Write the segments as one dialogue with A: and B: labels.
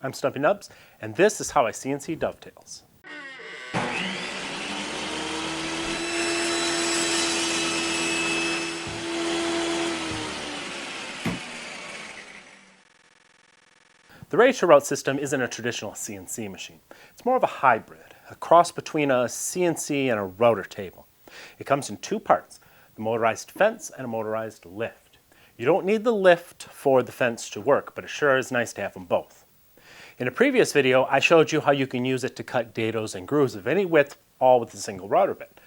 A: I'm Stumpy Nubs, and this is how I CNC dovetails. The Ready2Rout system isn't a traditional CNC machine. It's more of a hybrid, a cross between a CNC and a router table. It comes in two parts, the motorized fence and a motorized lift. You don't need the lift for the fence to work, but it sure is nice to have them both. In a previous video, I showed you how you can use it to cut dados and grooves of any width, all with a single router bit.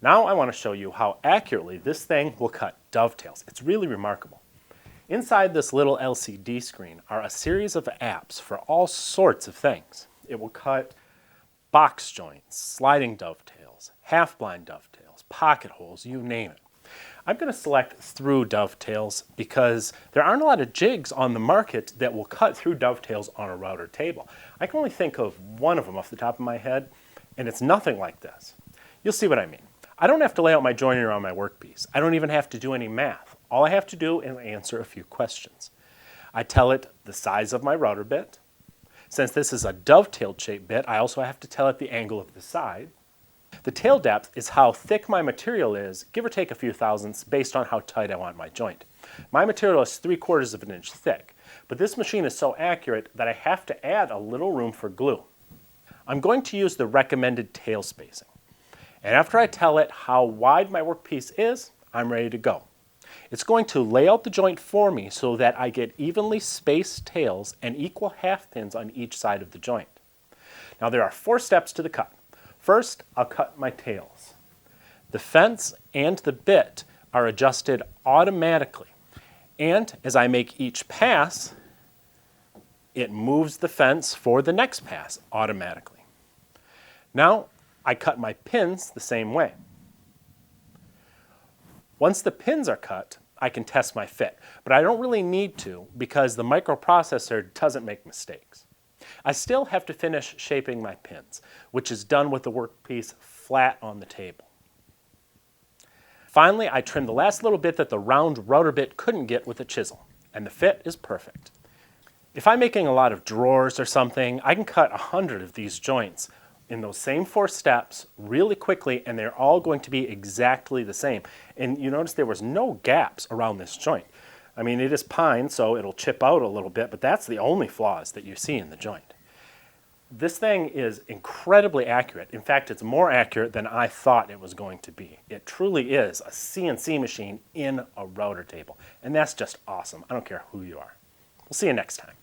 A: Now I want to show you how accurately this thing will cut dovetails. It's really remarkable. Inside this little LCD screen are a series of apps for all sorts of things. It will cut box joints, sliding dovetails, half-blind dovetails, pocket holes, you name it. I'm going to select through dovetails because there aren't a lot of jigs on the market that will cut through dovetails on a router table. I can only think of one of them off the top of my head, and it's nothing like this. You'll see what I mean. I don't have to lay out my joinery on my workpiece. I don't even have to do any math. All I have to do is answer a few questions. I tell it the size of my router bit. Since this is a dovetailed shaped bit, I also have to tell it the angle of the side. The tail depth is how thick my material is, give or take a few thousandths based on how tight I want my joint. My material is 3/4 of an inch thick, but this machine is so accurate that I have to add a little room for glue. I'm going to use the recommended tail spacing. And after I tell it how wide my workpiece is, I'm ready to go. It's going to lay out the joint for me so that I get evenly spaced tails and equal half pins on each side of the joint. Now there are 4 steps to the cut. First, I'll cut my tails. The fence and the bit are adjusted automatically. And as I make each pass, it moves the fence for the next pass automatically. Now, I cut my pins the same way. Once the pins are cut, I can test my fit, but I don't really need to because the microprocessor doesn't make mistakes. I still have to finish shaping my pins, which is done with the workpiece flat on the table. Finally, I trim the last little bit that the round router bit couldn't get with a chisel, and the fit is perfect. If I'm making a lot of drawers or something, I can cut 100 of these joints in those same 4 steps really quickly, and they're all going to be exactly the same. And you notice there was no gaps around this joint. I mean, it is pine, so it'll chip out a little bit, but that's the only flaws that you see in the joint. This thing is incredibly accurate. In fact, it's more accurate than I thought it was going to be. It truly is a CNC machine in a router table, and that's just awesome. I don't care who you are. We'll see you next time.